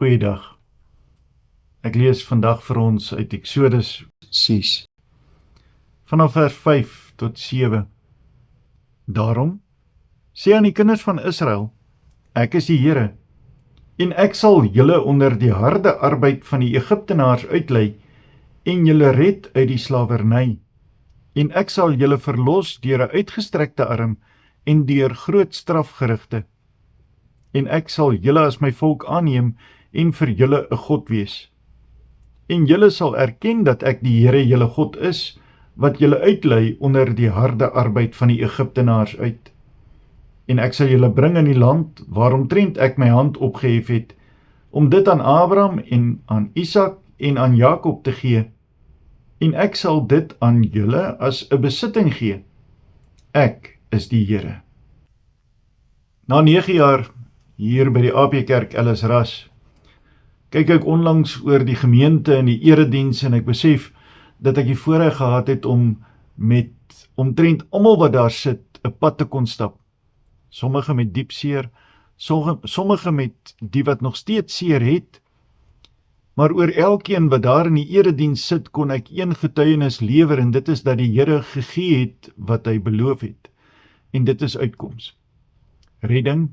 Goeiedag. Ek lees vandag vir ons uit Eksodus 6, vanaf vers 5 tot 7. Daarom, sê aan die kinders van Israel, ek is die Here, en ek sal julle onder die harde arbeid van die Egiptenaars uitlei, en julle red uit die slawerny, en ek sal julle verlos deur 'n uitgestrekte arm, en deur groot strafgerigte, en ek sal julle as my volk aanneem, en vir julle 'n God wees. En julle sal erken dat ek die Here julle God is, wat julle uitlei onder die harde arbeid van die Egiptenaars uit. En ek sal julle bring in die land, waaromtrent ek my hand opgehef het, om dit aan Abraham en aan Isak en aan Jakob te gee. En ek sal dit aan julle as 'n besitting gee. Ek is die Here. Na 9 jaar hier by die AP Kerk Ellisras, kyk ek onlangs oor die gemeente en die erediens en ek besef dat ek die voorreg gehad het om met omtrent almal wat daar sit 'n pad te kon stap. Sommige met diep seer, sommige met die wat nog steeds seer het, maar oor elkeen wat daar in die erediens sit kon ek een getuienis lewer en dit is dat die Here gegee het wat hy beloof het. En dit is uitkoms. Redding,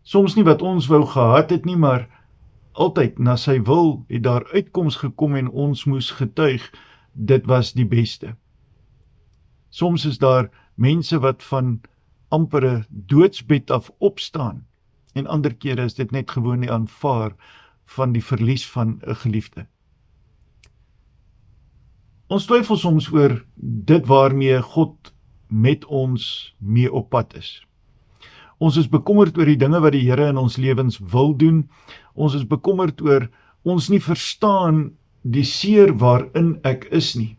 soms nie wat ons wou gehad het nie, maar altyd na sy wil het daar uitkoms gekom en ons moes getuig, dit was die beste. Soms is daar mense wat van amper 'n doodsbed af opstaan, en ander kere is dit net gewoon nie aanvaar van die verlies van 'n geliefde. Ons twyfel soms oor dit waarmee God met ons mee op pad is. Ons is bekommerd oor die dinge wat die Here in ons lewens wil doen. Ons is bekommerd oor ons nie verstaan die seer waarin ek is nie.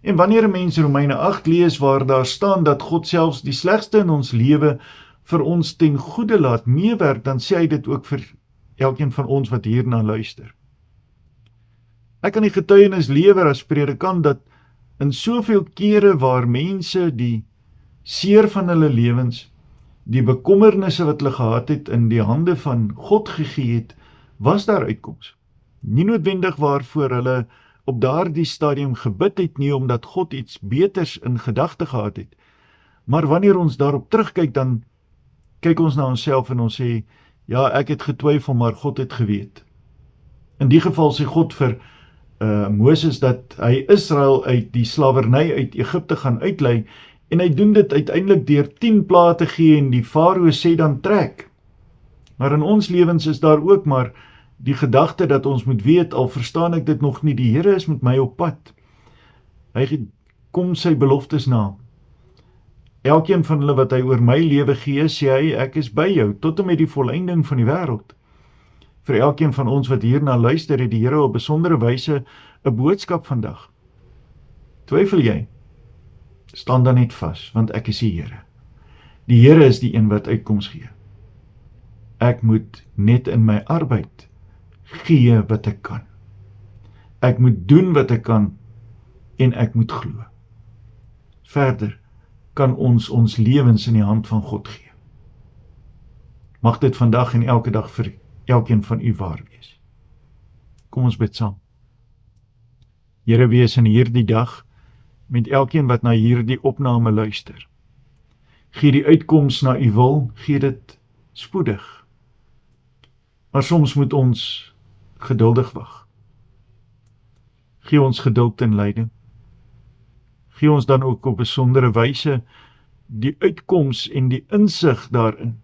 En wanneer 'n mens Romeine 8 lees waar daar staan dat God selfs die slegste in ons lewe vir ons ten goeie laat meewerk, dan sê hy dit ook vir elkeen van ons wat hierna luister. Ek kan die getuienis lewer as predikant dat in soveel kere waar mense die seer van hulle lewens, die bekommernisse wat hulle gehad het in die hande van God gegee het, was daar uitkoms. Nie noodwendig waarvoor hulle op daardie stadium gebid het nie, omdat God iets beters in gedagte gehad het. Maar wanneer ons daarop terugkyk, dan kyk ons na onsself en ons sê, ja, ek het getwyfel, maar God het geweet. In die geval sê God vir Moses dat hy Israel uit die slawerny uit Egipte gaan uitlei, en hy doen dit uiteindelik deur 10 plaae te gee en die farao sê dan trek. Maar in ons lewens is daar ook maar die gedagte dat ons moet weet, al verstaan ek dit nog nie, die Here is met my op pad. Hy kom sy beloftes na. Elkeen van hulle wat hy oor my lewe gee, sê hy, ek is by jou, tot en met die volleinding van die wêreld. Vir elkeen van ons wat hierna luister, het die Here op besondere wyse 'n boodskap vandag. Twyfel jy? Staan dan net vas, want ek is die Here. Die Here is die een wat uitkoms gee. Ek moet net in my arbeid gee wat ek kan. Ek moet doen wat ek kan en ek moet glo. Verder kan ons lewens in die hand van God gee. Mag dit vandag en elke dag vir elkeen van u waar wees. Kom ons bid saam. Here, wees in hierdie dag met elkeen wat na hierdie opname luister. Gee die uitkoms na u wil, gee dit spoedig. Maar soms moet ons geduldig wag. Gee ons geduld en lyding. Gee ons dan ook op besondere wyse die uitkoms en die insig daarin.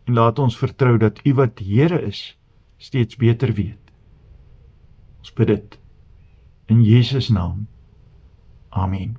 En laat ons vertrou dat u wat Here is, steeds beter weet. Ons bid dit in Jesus naam. Amen.